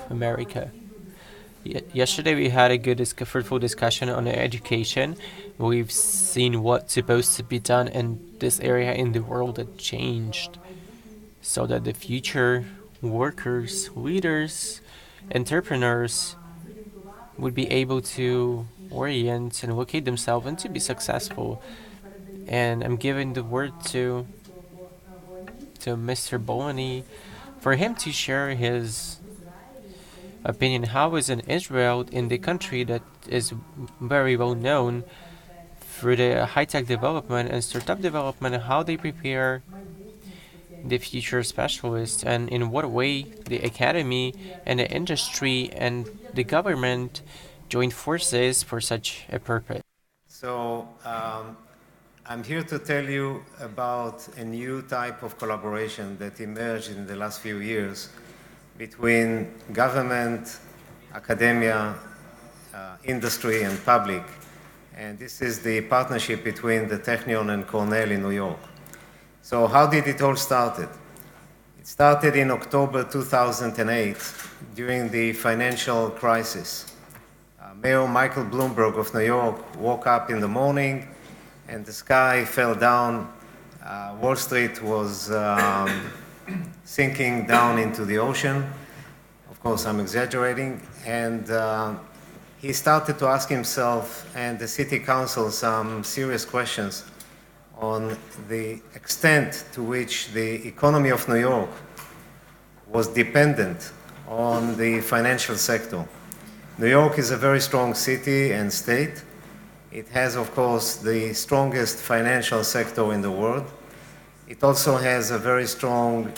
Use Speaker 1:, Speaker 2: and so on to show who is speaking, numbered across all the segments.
Speaker 1: America. Yesterday we had a good, fruitful discussion on education. We've seen what's supposed to be done in this area in the world that changed, so that the future workers, leaders, entrepreneurs would be able to orient and locate themselves and to be successful. And I'm giving the word to Mr. Golany for him to share his opinion. How is in Israel, in the country that is very well known for the high-tech development and startup development, how they prepare the future specialists, and in what way the academy and the industry and the government join forces for such a purpose.
Speaker 2: So I'm here to tell you about a new type of collaboration that emerged in the last few years between government, academia, industry, and public. And this is the partnership between the Technion and Cornell in New York. So how did it all start? It started in October 2008 during the financial crisis. Mayor Michael Bloomberg of New York woke up in the morning and the sky fell down. Wall Street was sinking down into the ocean. Of course, I'm exaggerating. And he started to ask himself and the city council some serious questions on the extent to which the economy of New York was dependent on the financial sector. New York is a very strong city and state. It has, of course, the strongest financial sector in the world. It also has a very strong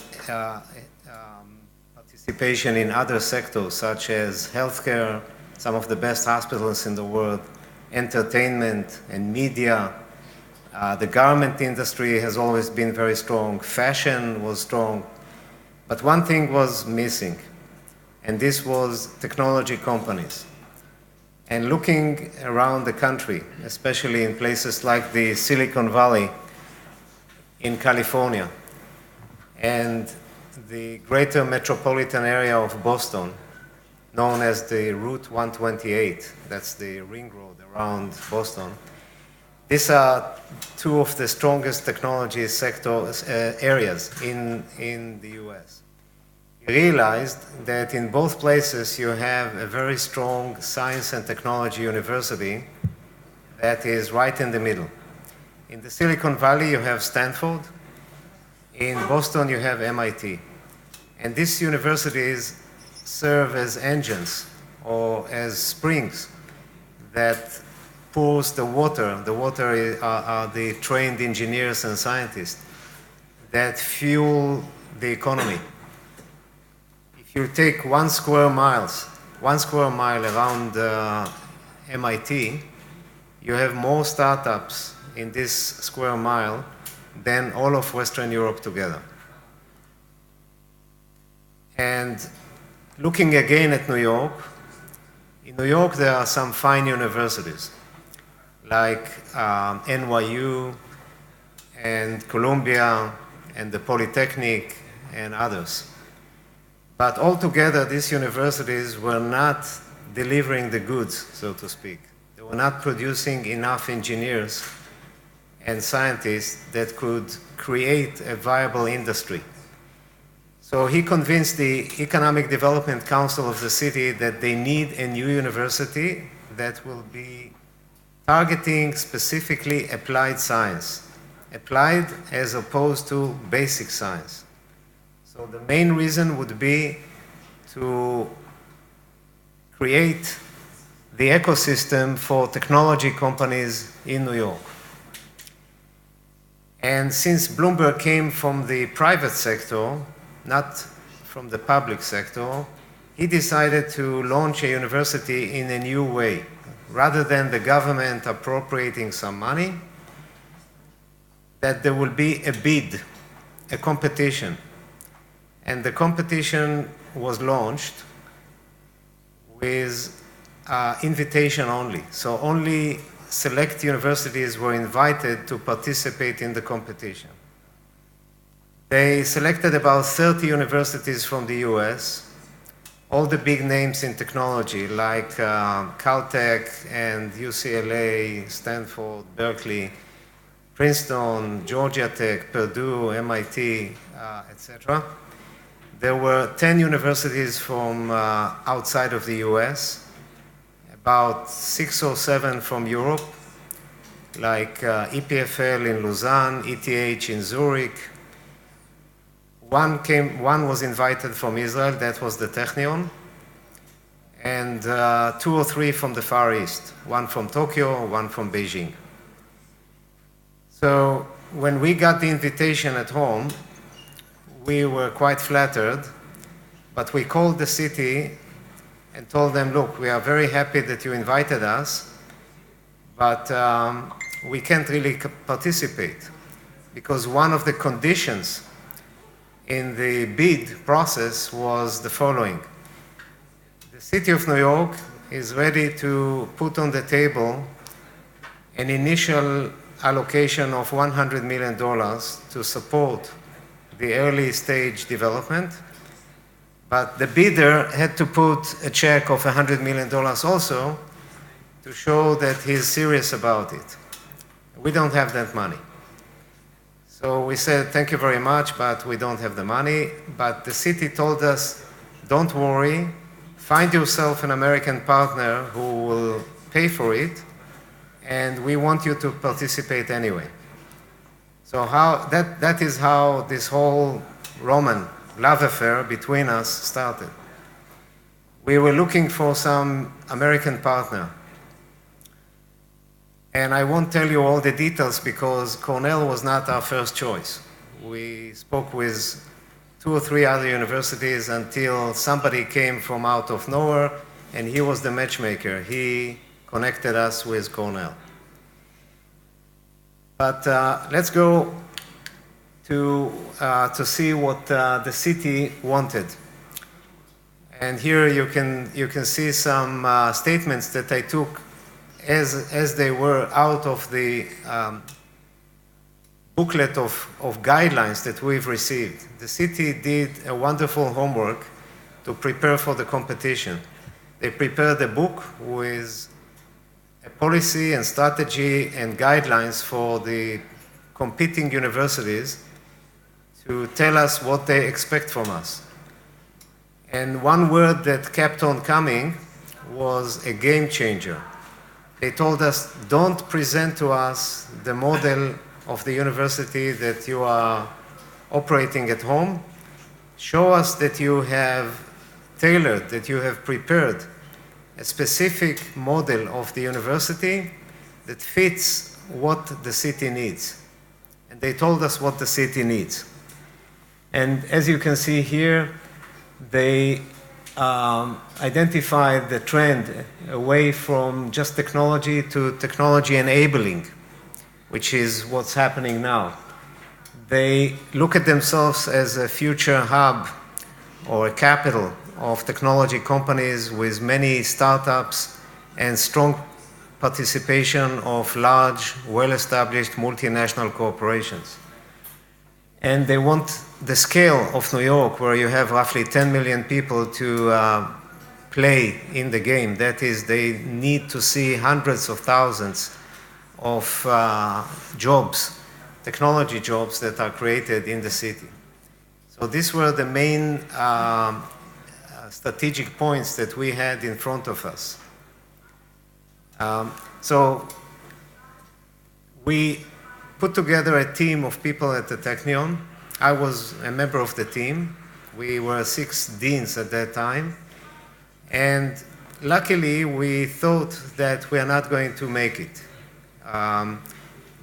Speaker 2: participation in other sectors, such as healthcare, some of the best hospitals in the world, entertainment and media. The garment industry has always been very strong. Fashion was strong. But one thing was missing, and this was technology companies. And looking around the country, especially in places like the Silicon Valley in California and the greater metropolitan area of Boston, known as the Route 128, that's the ring road around Boston, these are two of the strongest technology sectors, areas in the US. He realized that in both places you have a very strong science and technology university that is right in the middle. In the Silicon Valley you have Stanford, in Boston you have MIT. And these universities serve as engines or as springs that pours the water. The water are the trained engineers and scientists that fuel the economy. If you take 1 square mile around MIT, you have more startups in this square mile than all of Western Europe together. And looking again at New York, in New York there are some fine universities like NYU and Columbia and the Polytechnic and others. But altogether, these universities were not delivering the goods, so to speak. They were not producing enough engineers and scientists that could create a viable industry. So he convinced the Economic Development Council of the city that they need a new university that will be targeting specifically applied science, applied as opposed to basic science. So the main reason would be to create the ecosystem for technology companies in New York. And since Bloomberg came from the private sector, not from the public sector, he decided to launch a university in a new way. Rather than the government appropriating some money, that there will be a bid, a competition. And the competition was launched with invitation only. So only select universities were invited to participate in the competition. They selected about 30 universities from the US, all the big names in technology like Caltech and UCLA, Stanford, Berkeley, Princeton, Georgia Tech, Purdue, MIT, etc. There were 10 universities from outside of the US, about 6 or 7 from Europe, like EPFL in Lausanne, ETH in Zurich. One was invited from Israel, that was the Technion, and 2 or 3 from the Far East, one from Tokyo, one from Beijing. So when we got the invitation at home, we were quite flattered, but we called the city and told them, look, we are very happy that you invited us, but we can't really participate because one of the conditions in the bid process was the following. The city of New York is ready to put on the table an initial allocation of $100 million to support the early stage development, but the bidder had to put a check of $100 million also to show that he's serious about it. We don't have that money. So we said, thank you very much, but we don't have the money. But the city told us, don't worry, find yourself an American partner who will pay for it, and we want you to participate anyway. So that is how this whole Roman love affair between us started. We were looking for some American partner. And I won't tell you all the details because Cornell was not our first choice. We spoke with 2 or 3 other universities until somebody came from out of nowhere, and he was the matchmaker. He connected us with Cornell. But let's go to see what the city wanted. And here you can see some statements that I took as they were out of the booklet of guidelines that we've received. The city did a wonderful homework to prepare for the competition. They prepared a book with a policy and strategy and guidelines for the competing universities to tell us what they expect from us. And one word that kept on coming was a game changer. They told us, don't present to us the model of the university that you are operating at home. Show us that you have tailored, that you have prepared a specific model of the university that fits what the city needs. And they told us what the city needs. And as you can see here, they identified the trend away from just technology to technology enabling, which is what's happening now. They look at themselves as a future hub or a capital of technology companies with many startups and strong participation of large, well-established multinational corporations. And they want the scale of New York, where you have roughly 10 million people to play in the game. That is, they need to see hundreds of thousands of jobs, technology jobs that are created in the city. So these were the main strategic points that we had in front of us. So we put together a team of people at the Technion. I was a member of the team. We were 6 deans at that time. And luckily, we thought that we are not going to make it.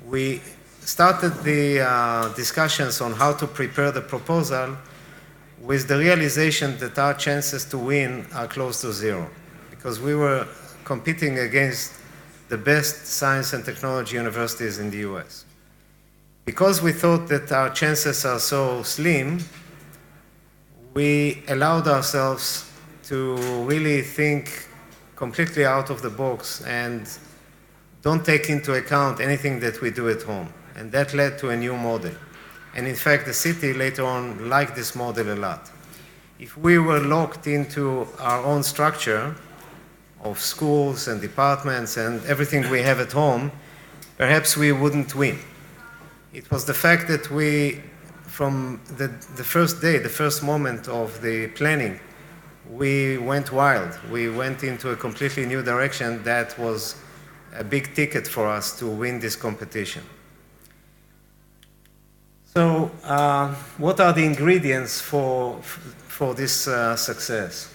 Speaker 2: We started the discussions on how to prepare the proposal with the realization that our chances to win are close to 0, because we were competing against the best science and technology universities in the US. Because we thought that our chances are so slim, we allowed ourselves to really think completely out of the box and don't take into account anything that we do at home. And that led to a new model. And in fact, the city later on liked this model a lot. If we were locked into our own structure of schools and departments and everything we have at home, perhaps we wouldn't win. It was the fact that we, from the first day, the first moment of the planning, we went wild. We went into a completely new direction that was a big ticket for us to win this competition. So, what are the ingredients for this success?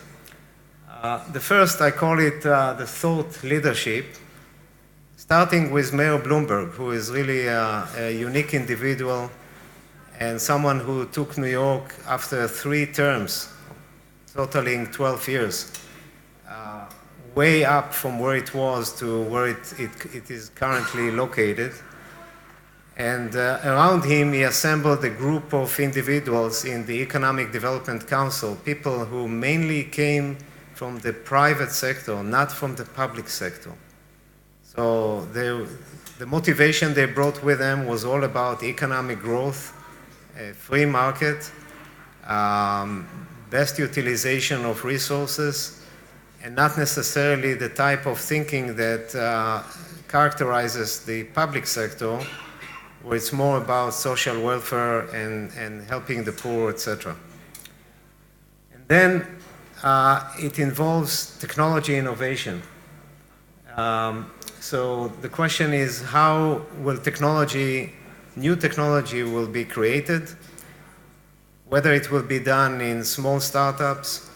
Speaker 2: The first, I call it the thought leadership, starting with Mayor Bloomberg, who is really a unique individual and someone who took New York after 3 terms, totaling 12 years, way up from where it was to where it is currently located. And around him, he assembled a group of individuals in the Economic Development Council, people who mainly came from the private sector, not from the public sector. So the motivation they brought with them was all about economic growth, a free market, best utilization of resources, and not necessarily the type of thinking that characterizes the public sector, where it's more about social welfare and helping the poor, etc. And then it involves technology innovation. So the question is, how will new technology will be created, whether it will be done in small startups,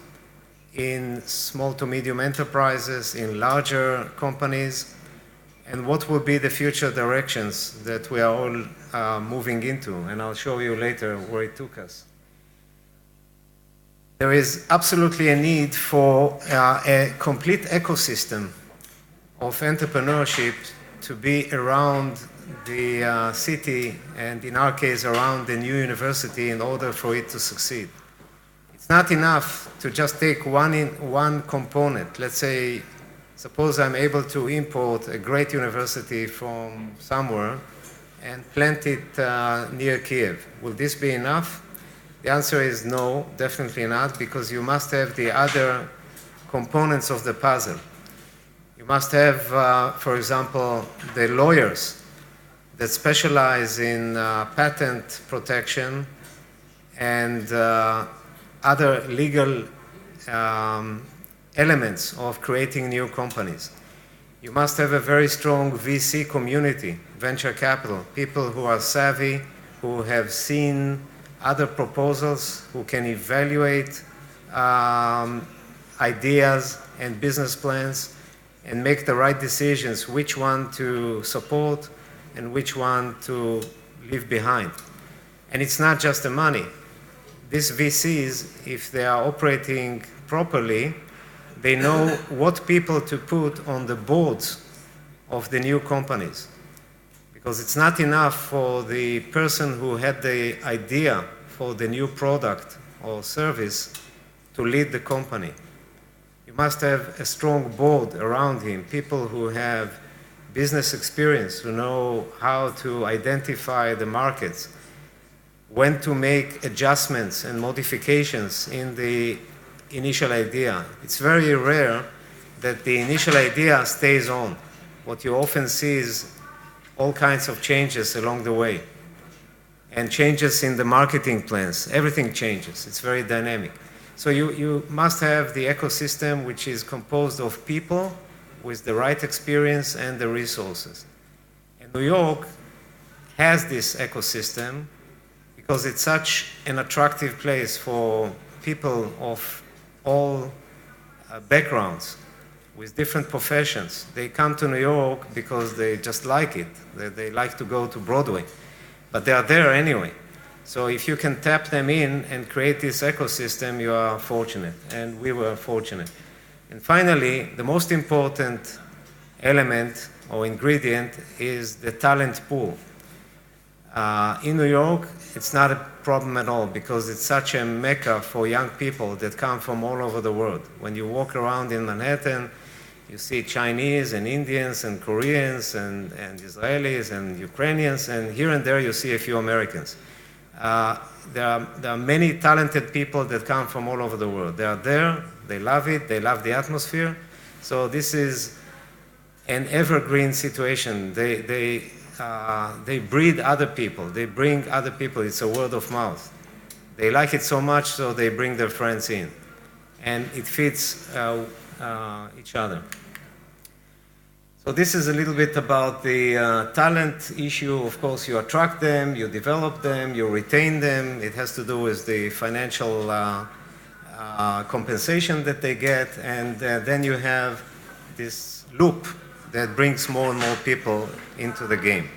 Speaker 2: in small to medium enterprises, in larger companies, and what will be the future directions that we are all moving into. And I'll show you later where it took us. There is absolutely a need for a complete ecosystem of entrepreneurship to be around the city, and in our case, around the new university, in order for it to succeed. It's not enough to just take one component. Let's say, suppose I'm able to import a great university from somewhere and plant it near Kyiv. Will this be enough? The answer is no, definitely not, because you must have the other components of the puzzle. You must have, for example, the lawyers that specialize in patent protection and other legal elements of creating new companies. You must have a very strong VC community, venture capital, people who are savvy, who have seen other proposals, who can evaluate ideas and business plans and make the right decisions, which one to support and which one to leave behind. And it's not just the money. These VCs, if they are operating properly, they know what people to put on the boards of the new companies. Because it's not enough for the person who had the idea for the new product or service to lead the company. You must have a strong board around him, people who have business experience, who know how to identify the markets, when to make adjustments and modifications in the initial idea. It's very rare that the initial idea stays on. What you often see is all kinds of changes along the way, and changes in the marketing plans. Everything changes. It's very dynamic. So you must have the ecosystem, which is composed of people with the right experience and the resources. And New York has this ecosystem because it's such an attractive place for people of all backgrounds with different professions. They come to New York because they just like it. They like to go to Broadway, but they are there anyway. So if you can tap them in and create this ecosystem, you are fortunate, and we were fortunate. And finally, the most important element or ingredient is the talent pool. In New York, it's not a problem at all because it's such a mecca for young people that come from all over the world. When you walk around in Manhattan, you see Chinese and Indians and Koreans and Israelis and Ukrainians, and here and there you see a few Americans. There are many talented people that come from all over the world. They are there, they love it, they love the atmosphere. So this is an evergreen situation. They breed other people, they bring other people. It's a word of mouth. They like it so much, so they bring their friends in. And it fits each other. So this is a little bit about the talent issue. Of course, you attract them, you develop them, you retain them. It has to do with the financial compensation that they get. And then you have this loop that brings more and more people into the game.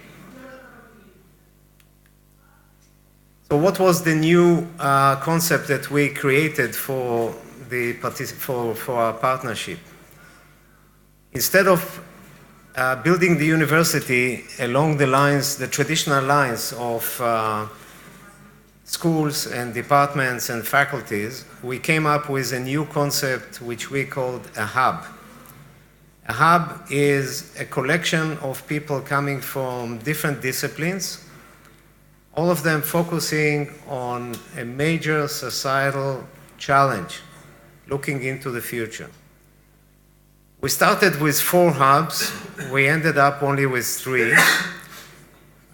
Speaker 2: So what was the new concept that we created for our partnership? Instead of building the university along the traditional lines of schools and departments and faculties, we came up with a new concept which we called a hub. A hub is a collection of people coming from different disciplines, all of them focusing on a major societal challenge, looking into the future. We started with 4 hubs. We ended up only with 3.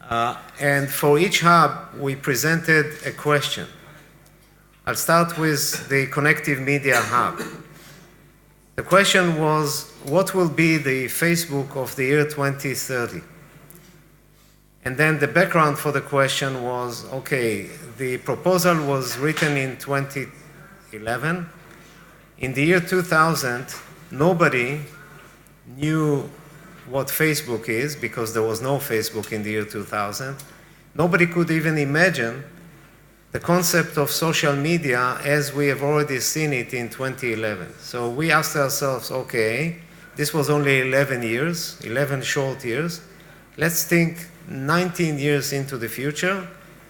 Speaker 2: And for each hub, we presented a question. I'll start with the Connective Media Hub. The question was, what will be the Facebook of the year 2030? And then the background for the question was, okay, the proposal was written in 2011. In the year 2000, nobody knew what Facebook is because there was no Facebook in the year 2000. Nobody could even imagine the concept of social media as we have already seen it in 2011. So we asked ourselves, okay, this was only 11 short years. Let's think 19 years into the future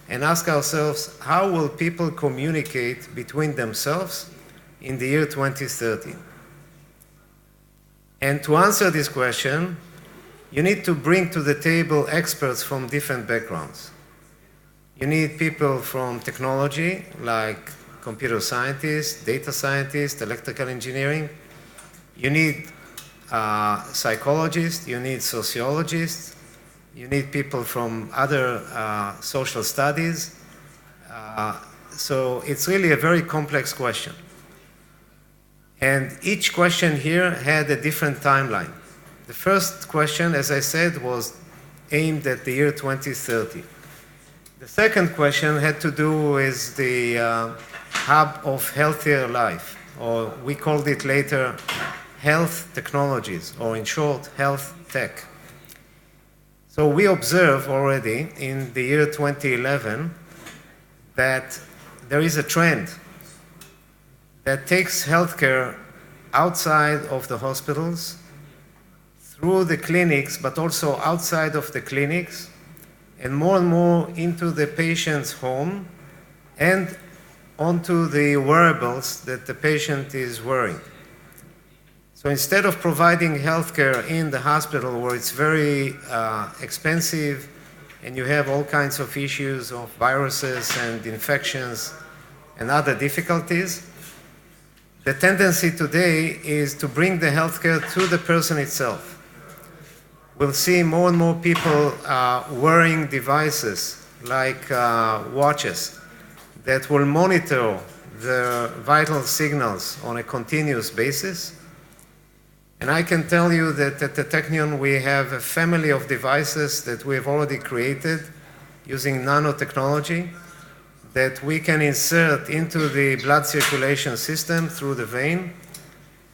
Speaker 2: and ask ourselves, how will people communicate between themselves in the year 2030? And to answer this question, you need to bring to the table experts from different backgrounds. You need people from technology, like computer scientists, data scientists, electrical engineering. You need psychologists, you need sociologists, you need people from other social studies. So it's really a very complex question. And each question here had a different timeline. The first question, as I said, was aimed at the year 2030. The second question had to do with the hub of healthier life, or we called it later health technologies, or in short, health tech. So we observe already in the year 2011 that there is a trend that takes healthcare outside of the hospitals, through the clinics, but also outside of the clinics, and more into the patient's home and onto the wearables that the patient is wearing. So instead of providing healthcare in the hospital where it's very expensive and you have all kinds of issues of viruses and infections and other difficulties, the tendency today is to bring the healthcare to the person itself. We'll see more and more people wearing devices like watches that will monitor the vital signals on a continuous basis. And I can tell you that at the Technion we have a family of devices that we have already created using nanotechnology that we can insert into the blood circulation system through the vein,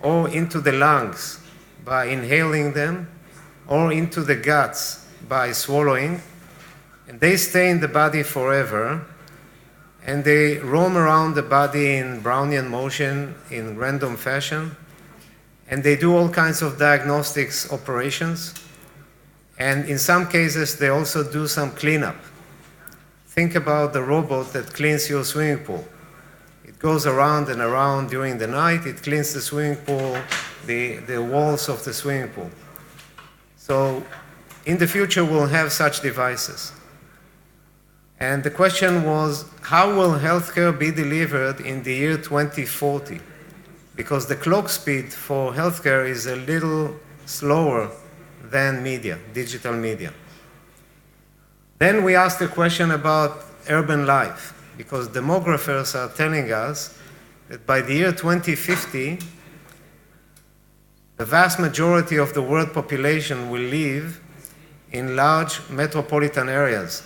Speaker 2: or into the lungs by inhaling them, or into the guts by swallowing. And they stay in the body forever, and they roam around the body in Brownian motion in random fashion, and they do all kinds of diagnostics operations, and in some cases they also do some cleanup. Think about the robot that cleans your swimming pool. It goes around and around during the night, it cleans the swimming pool, the walls of the swimming pool. So in the future we'll have such devices. And the question was, how will healthcare be delivered in the year 2040? Because the clock speed for healthcare is a little slower than media, digital media. Then we asked a question about urban life, because demographers are telling us that by the year 2050, the vast majority of the world population will live in large metropolitan areas,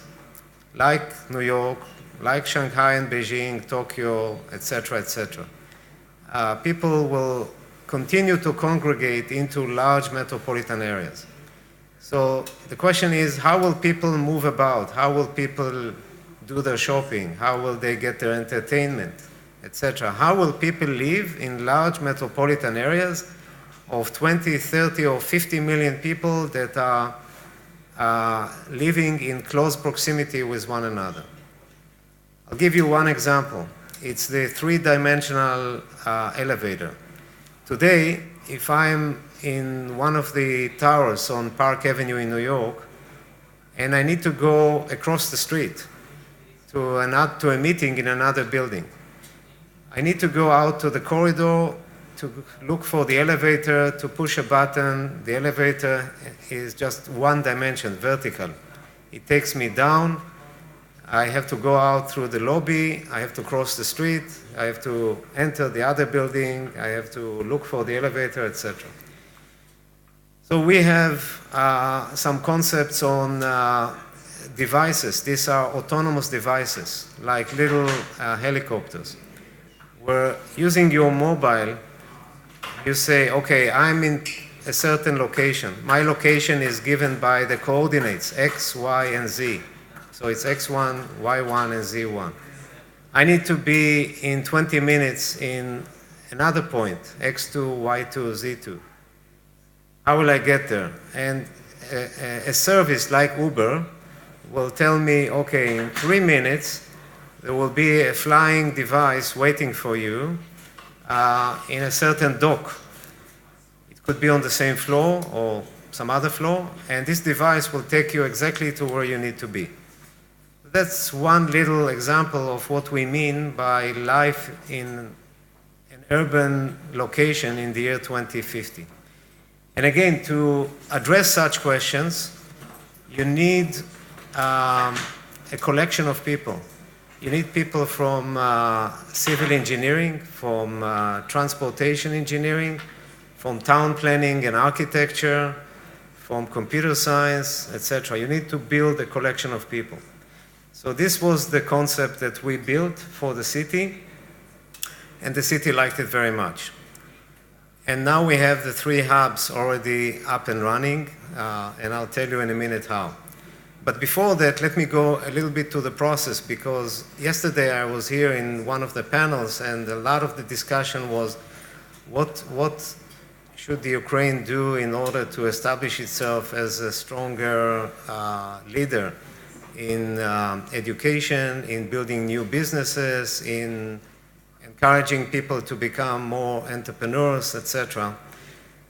Speaker 2: like New York, like Shanghai and Beijing, Tokyo, etc., etc. People will continue to congregate into large metropolitan areas. So the question is, how will people move about? How will people do their shopping? How will they get their entertainment, etc.? How will people live in large metropolitan areas of 20, 30, or 50 million people that are living in close proximity with one another? I'll give you one example. It's the three-dimensional elevator. Today, if I'm in one of the towers on Park Avenue in New York, and I need to go across the street to a meeting in another building, I need to go out to the corridor to look for the elevator, to push a button. The elevator is just one dimension, vertical. It takes me down. I have to go out through the lobby. I have to cross the street. I have to enter the other building. I have to look for the elevator, etc. So we have some concepts on devices. These are autonomous devices, like little helicopters, where using your mobile, you say, okay, I'm in a certain location. My location is given by the coordinates, X, Y, and Z. So it's X1, Y1, and Z1. I need to be in 20 minutes in another point, X2, Y2, Z2. How will I get there? And a service like Uber will tell me, okay, in 3 minutes, there will be a flying device waiting for you in a certain dock. It could be on the same floor or some other floor, and this device will take you exactly to where you need to be. That's one little example of what we mean by life in an urban location in the year 2050. And again, to address such questions, you need a collection of people. You need people from civil engineering, from transportation engineering, from town planning and architecture, from computer science, etc. You need to build a collection of people. So this was the concept that we built for the city, and the city liked it very much. And now we have the 3 hubs already up and running, and I'll tell you in a minute how. But before that, let me go a little bit to the process, because yesterday I was here in one of the panels, and a lot of the discussion was what should the Ukraine do in order to establish itself as a stronger leader in education, in building new businesses, in encouraging people to become more entrepreneurs, etc.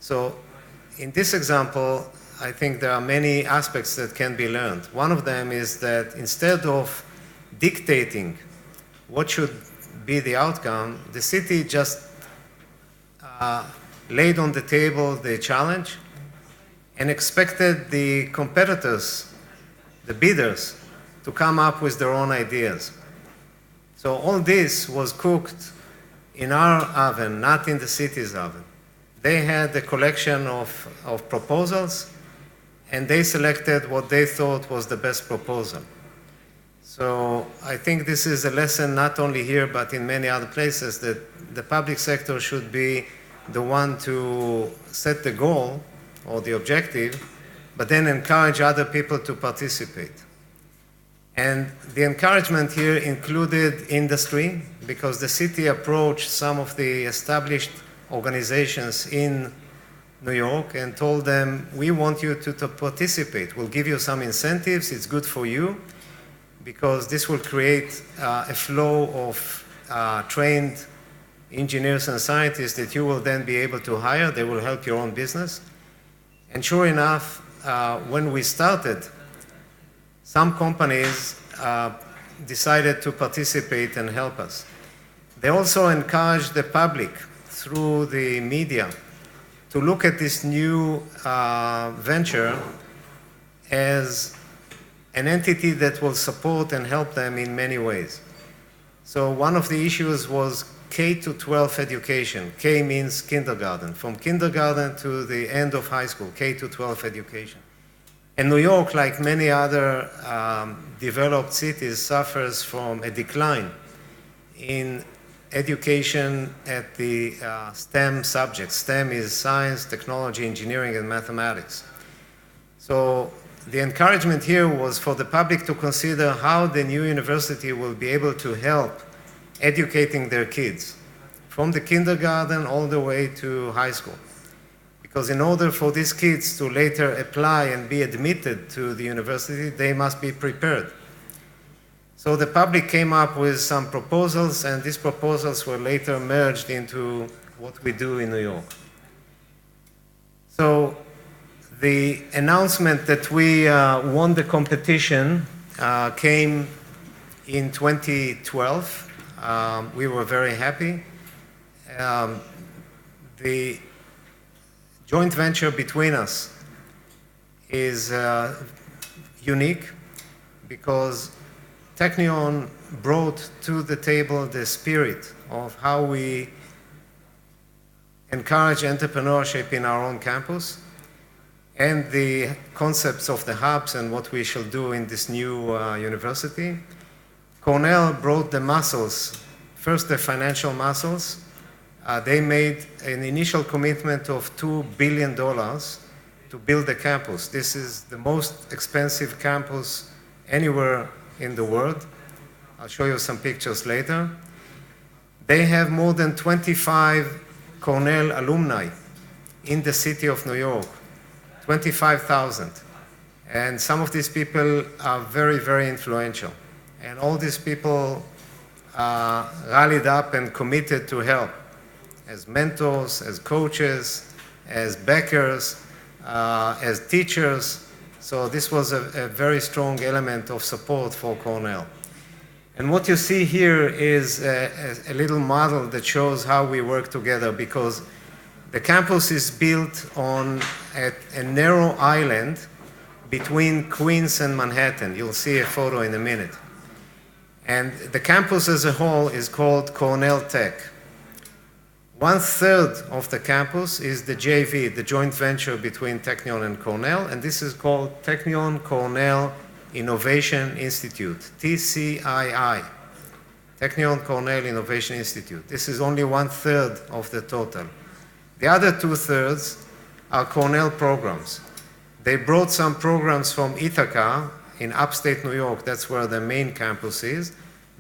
Speaker 2: So in this example, I think there are many aspects that can be learned. One of them is that instead of dictating what should be the outcome, the city just laid on the table the challenge and expected the competitors, the bidders, to come up with their own ideas. So all this was cooked in our oven, not in the city's oven. They had a collection of proposals, and they selected what they thought was the best proposal. So I think this is a lesson not only here, but in many other places, that the public sector should be the one to set the goal or the objective, but then encourage other people to participate. And the encouragement here included industry, because the city approached some of the established organizations in New York and told them, we want you to participate. We'll give you some incentives. It's good for you, because this will create a flow of trained engineers and scientists that you will then be able to hire. They will help your own business. And sure enough, when we started, some companies decided to participate and help us. They also encouraged the public through the media to look at this new venture as an entity that will support and help them in many ways. So one of the issues was K to 12 education. K means kindergarten, from kindergarten to the end of high school, K to 12 education. And New York, like many other developed cities, suffers from a decline in education at the STEM subjects. STEM is science, technology, engineering, and mathematics. So the encouragement here was for the public to consider how the new university will be able to help educating their kids from the kindergarten all the way to high school. Because in order for these kids to later apply and be admitted to the university, they must be prepared. So the public came up with some proposals, and these proposals were later merged into what we do in New York. So the announcement that we won the competition came in 2012. We were very happy. The joint venture between us is unique because Technion brought to the table the spirit of how we encourage entrepreneurship in our own campus and the concepts of the hubs and what we shall do in this new university. Cornell brought the muscles, first the financial muscles. They made an initial commitment of $2 billion to build the campus. This is the most expensive campus anywhere in the world. I'll show you some pictures later. They have more than 25 Cornell alumni in the city of New York, 25,000. And some of these people are very, very influential. And all these people rallied up and committed to help as mentors, as coaches, as backers, as teachers. So this was a very strong element of support for Cornell. And what you see here is a little model that shows how we work together, because the campus is built on a narrow island between Queens and Manhattan. You'll see a photo in a minute. And the campus as a whole is called Cornell Tech. 1/3 of the campus is the JV, the joint venture between Technion and Cornell, and this is called Technion Cornell Innovation Institute, TCII, Technion Cornell Innovation Institute. This is only 1/3 of the total. The other 2/3 are Cornell programs. They brought some programs from Ithaca in upstate New York. That's where the main campus is.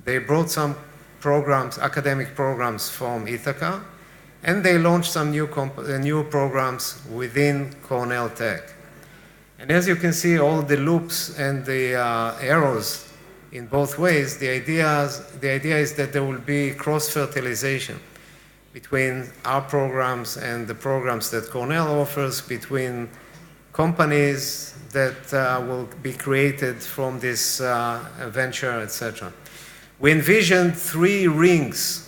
Speaker 2: They brought some programs, academic programs from Ithaca, and they launched some new programs within Cornell Tech. And as you can see, all the loops and the arrows in both ways, the idea is that there will be cross-fertilization between our programs and the programs that Cornell offers, between companies that will be created from this venture, etc. We envisioned 3 rings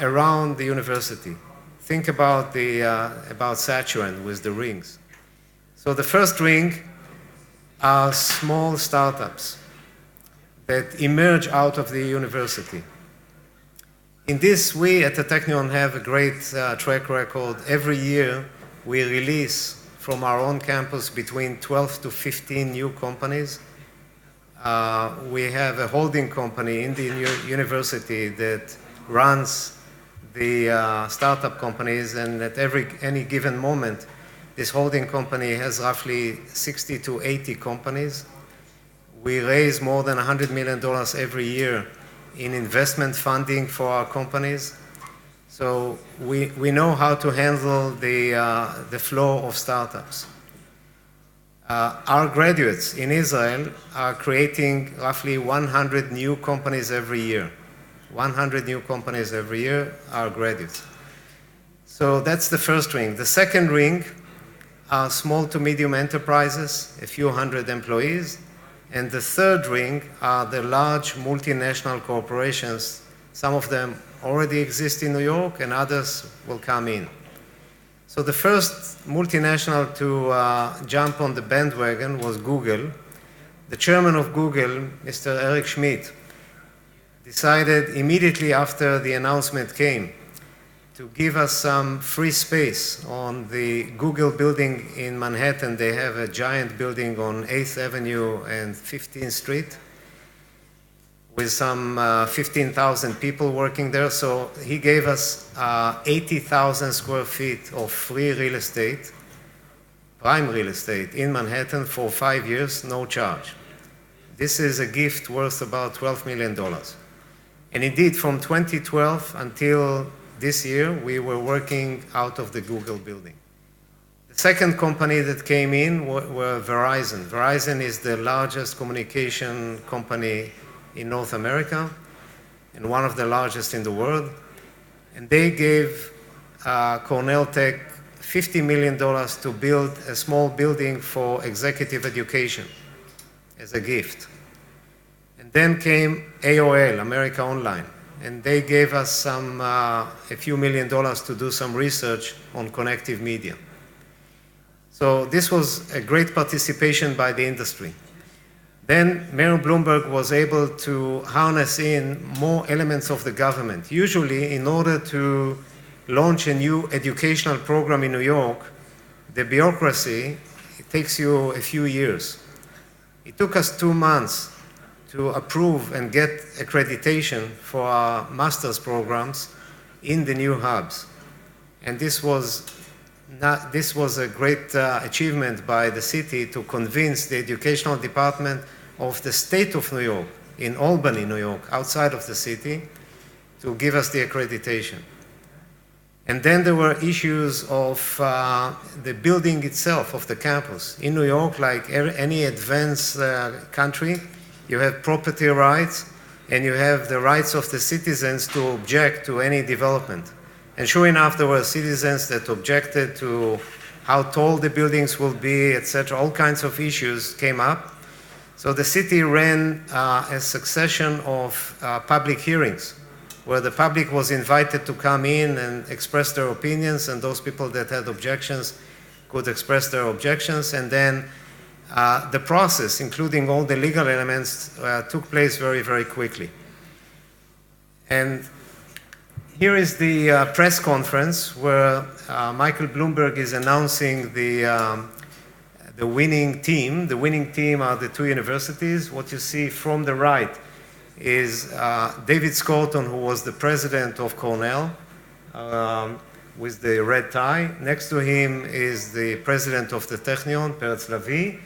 Speaker 2: around the university. Think about Saturn with the rings. So the first ring are small startups that emerge out of the university. In this, we at the Technion have a great track record. Every year, we release from our own campus between 12 to 15 new companies. We have a holding company in the university that runs the startup companies, and at any given moment, this holding company has roughly 60 to 80 companies. We raise more than $100 million every year in investment funding for our companies. So we know how to handle the flow of startups. Our graduates in Israel are creating roughly 100 new companies every year. 100 new companies every year are graduates. So that's the first ring. The second ring are small to medium enterprises, a few hundred employees. And the third ring are the large multinational corporations. Some of them already exist in New York and others will come in. So the first multinational to jump on the bandwagon was Google. The chairman of Google, Mr. Eric Schmidt, decided immediately after the announcement came to give us some free space on the Google building in Manhattan. They have a giant building on 8th Avenue and 15th Street with some 15,000 people working there. So he gave us 80,000 square feet of free real estate, prime real estate in Manhattan for 5 years, no charge. This is a gift worth about $12 million. And indeed, from 2012 until this year, we were working out of the Google building. The second company that came in were Verizon. Verizon is the largest communication company in North America and one of the largest in the world. And they gave Cornell Tech $50 million to build a small building for executive education as a gift. And then came AOL, America Online, and they gave us a few $1 million to do some research on connective media. So this was a great participation by the industry. Then Mayor Bloomberg was able to harness in more elements of the government. Usually, in order to launch a new educational program in New York, the bureaucracy, it takes you a few years. It took us 2 months to approve and get accreditation for our master's programs in the new hubs. And this was a great achievement by the city to convince the educational department of the state of New York, in Albany, New York, outside of the city, to give us the accreditation. And then there were issues of the building itself, of the campus. In New York, like any advanced country, you have property rights and you have the rights of the citizens to object to any development. And sure enough, there were citizens that objected to how tall the buildings will be, etc. All kinds of issues came up. So the city ran a succession of public hearings where the public was invited to come in and express their opinions, and those people that had objections could express their objections. And then the process, including all the legal elements, took place very, very quickly. And here is the press conference where Michael Bloomberg is announcing the winning team. The winning team are the two universities. What you see from the right is David Scorton, who was the president of Cornell, with the red tie. Next to him is the president of the Technion, Peretz Lavi,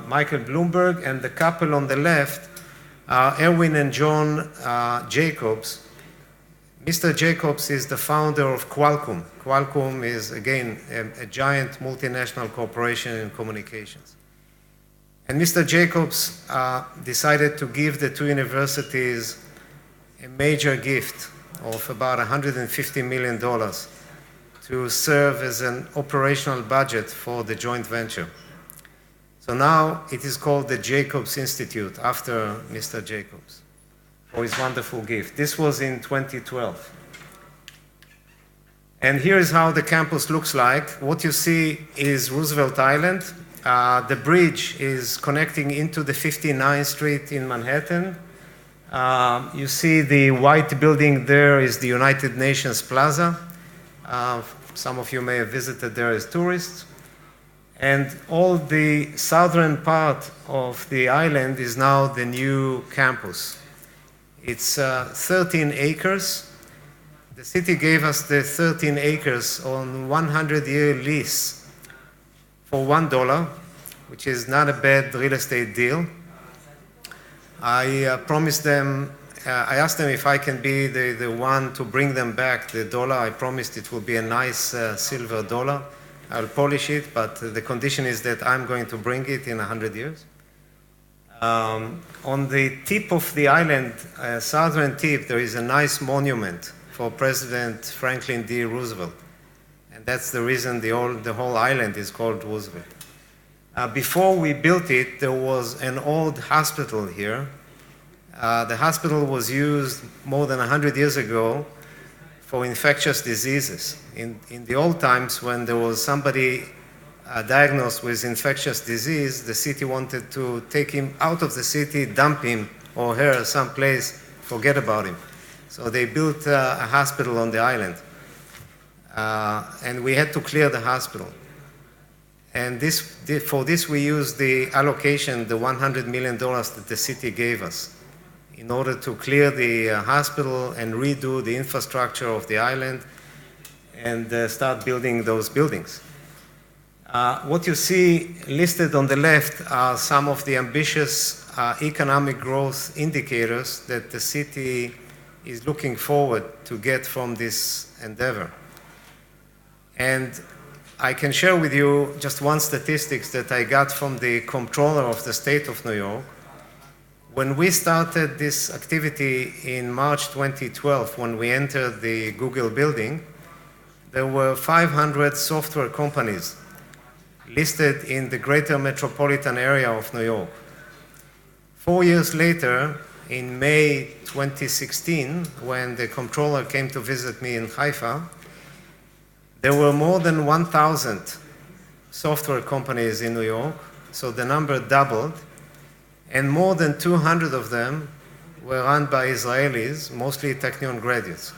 Speaker 2: Michael Bloomberg, and the couple on the left are Erwin and John Jacobs. Mr. Jacobs is the founder of Qualcomm. Qualcomm is, again, a giant multinational corporation in communications. And Mr. Jacobs decided to give the two universities a major gift of about $150 million to serve as an operational budget for the joint venture. So now it is called the Jacobs Institute, after Mr. Jacobs, for his wonderful gift. This was in 2012. And here is how the campus looks like. What you see is Roosevelt Island. The bridge is connecting into the 59th Street in Manhattan. You see the white building there is the United Nations Plaza. Some of you may have visited there as tourists. And all the southern part of the island is now the new campus. It's 13 acres. The city gave us the 13 acres on 100-year lease for $1, which is not a bad real estate deal. I promised them, I asked them if I can be the one to bring them back the dollar. I promised it will be a nice silver dollar. I'll polish it, but the condition is that I'm going to bring it in 100 years. On the tip of the island, southern tip, there is a nice monument for President Franklin D. Roosevelt. And that's the reason the whole island is called Roosevelt. Before we built it, there was an old hospital here. The hospital was used more than 100 years ago for infectious diseases. In the old times, when there was somebody diagnosed with infectious disease, the city wanted to take him out of the city, dump him or her someplace, forget about him. So they built a hospital on the island. And we had to clear the hospital. And for this, we used the allocation, the $100 million that the city gave us, in order to clear the hospital and redo the infrastructure of the island and start building those buildings. What you see listed on the left are some of the ambitious economic growth indicators that the city is looking forward to get from this endeavor. And I can share with you just one statistics that I got from the comptroller of the state of New York. When we started this activity in March 2012, when we entered the Google building, there were 500 software companies listed in the greater metropolitan area of New York. 4 years later, in May 2016, when the comptroller came to visit me in Haifa, there were more than 1,000 software companies in New York, so the number doubled, and more than 200 of them were run by Israelis, mostly Technion graduates.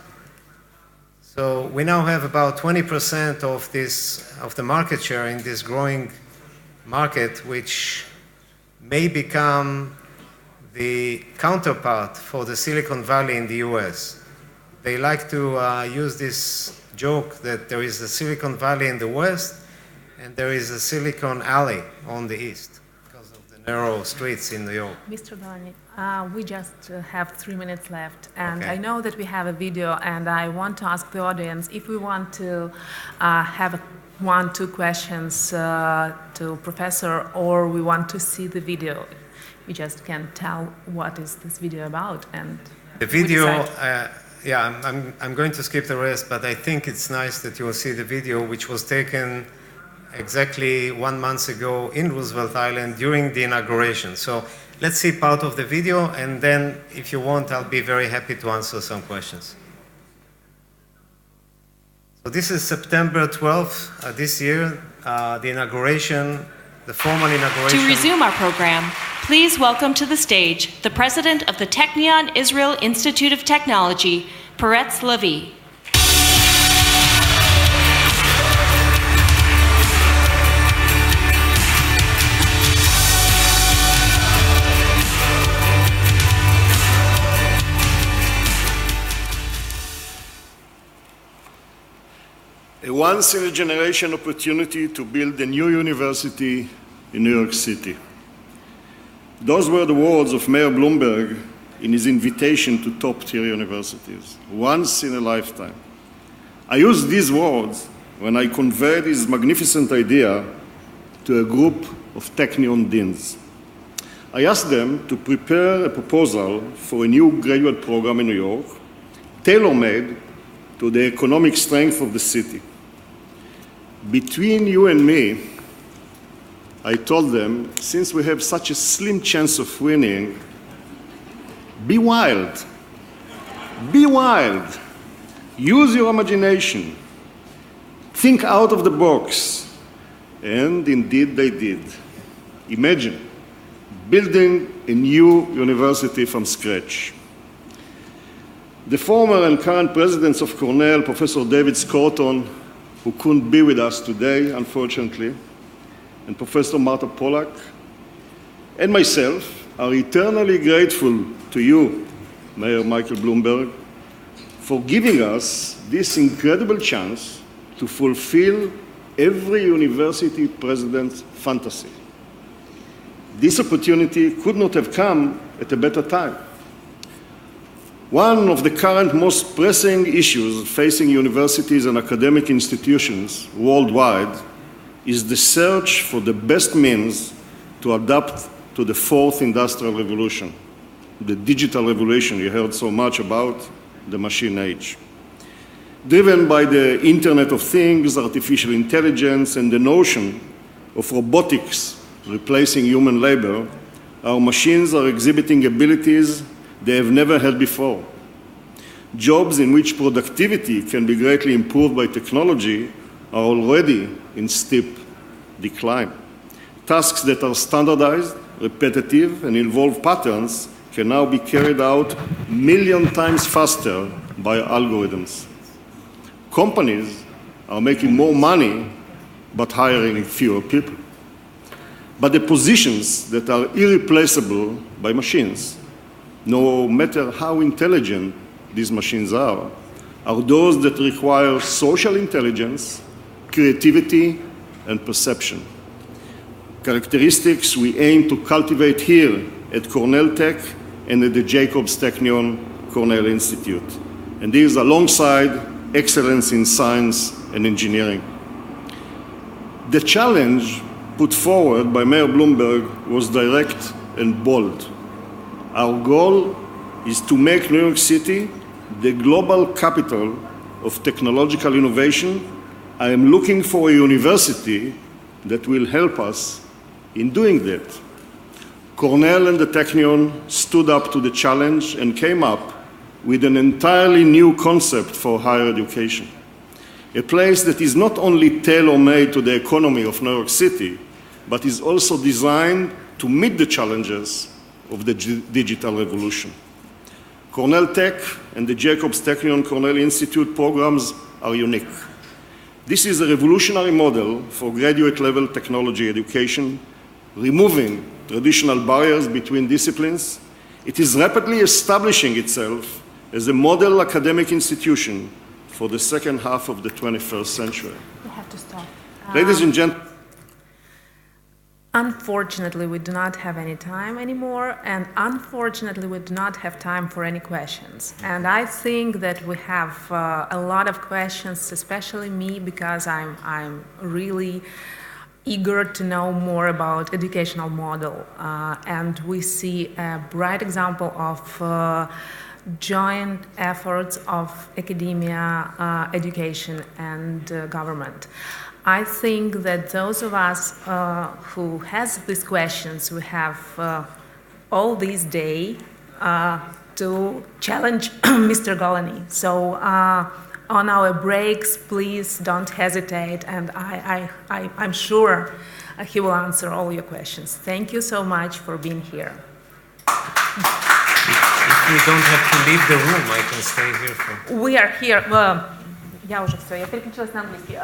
Speaker 2: So we now have about 20% of the market share in this growing market, which may become the counterpart for the Silicon Valley in the US. They like to use this joke that there is a Silicon Valley in the west and there is a Silicon Alley on the east because of the narrow streets in New York.
Speaker 3: Mr. Golany, we just have 3 minutes left, and
Speaker 2: Okay.
Speaker 3: I know that we have a video, and I want to ask the audience if we want to have 1-2 questions to Professor, or we want to see the video. We just can't tell what is this video about, and
Speaker 2: The video, I'm going to skip the rest, but I think it's nice that you will see the video, which was taken exactly 1 month ago in Roosevelt Island during the inauguration. So let's see part of the video, and then if you want, I'll be very happy to answer some questions. So this is September 12th this year, the inauguration, the formal inauguration.
Speaker 4: To resume our program, please welcome to the stage the president of the Technion Israel Institute of Technology, Peretz Levi.
Speaker 5: A once-in-a-generation opportunity to build a new university in New York City. Those were the words of Mayor Bloomberg in his invitation to top-tier universities, once in a lifetime. I used these words when I conveyed his magnificent idea to a group of Technion deans. I asked them to prepare a proposal for a new graduate program in New York, tailor-made to the economic strength of the city. Between you and me, I told them, since we have such a slim chance of winning, be wild. Be wild. Use your imagination. Think out of the box. And indeed they did. Imagine building a new university from scratch. The former and current presidents of Cornell, Professor David Scorton, who couldn't be with us today, unfortunately, and Professor Marta Pollack, and myself are eternally grateful to you, Mayor Michael Bloomberg, for giving us this incredible chance to fulfill every university president's fantasy. This opportunity could not have come at a better time. One of the current most pressing issues facing universities and academic institutions worldwide is the search for the best means to adapt to the fourth industrial revolution, the digital revolution you heard so much about, the machine age. Driven by the Internet of Things, artificial intelligence, and the notion of robotics replacing human labor, our machines are exhibiting abilities they have never had before. Jobs in which productivity can be greatly improved by technology are already in steep decline. Tasks that are standardized, repetitive, and involve patterns can now be carried out a million times faster by algorithms. Companies are making more money but hiring fewer people. But the positions that are irreplaceable by machines, no matter how intelligent these machines are those that require social intelligence, creativity, and perception. Characteristics we aim to cultivate here at Cornell Tech and at the Jacobs Technion Cornell Institute, and these alongside excellence in science and engineering. The challenge put forward by Mayor Bloomberg was direct and bold. Our goal is to make New York City the global capital of technological innovation. I am looking for a university that will help us in doing that. Cornell and the Technion stood up to the challenge and came up with an entirely new concept for higher education. A place that is not only tailor-made to the economy of New York City, but is also designed to meet the challenges of the digital revolution. Cornell Tech and the Jacobs Technion Cornell Institute programs are unique. This is a revolutionary model for graduate-level technology education, removing traditional barriers between disciplines. It is rapidly establishing itself as a model academic institution for the second half of the 21st century.
Speaker 3: We have to stop.
Speaker 5: Ladies and gentlemen,
Speaker 3: Unfortunately, we do not have any time anymore, and unfortunately, we do not have time for any questions. And I think that we have a lot of questions, especially me, because I'm really eager to know more about educational model. And we see a bright example of joint efforts of academia, education, and government. I think that those of us who has these questions, we have all this day to challenge Mr. Golany. So on our breaks, please don't hesitate, and I'm sure he will answer all your questions. Thank you so much for being here.
Speaker 1: If you don't have to leave the room, I can stay here for...
Speaker 3: We are here. Я уже все, я переключилась на английский.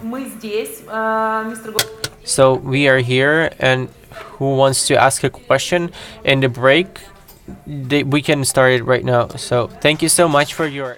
Speaker 3: Мы здесь, мистер Golany.
Speaker 1: So we are here, and who wants to ask a question in the break? We can start it right now. So thank you so much for your...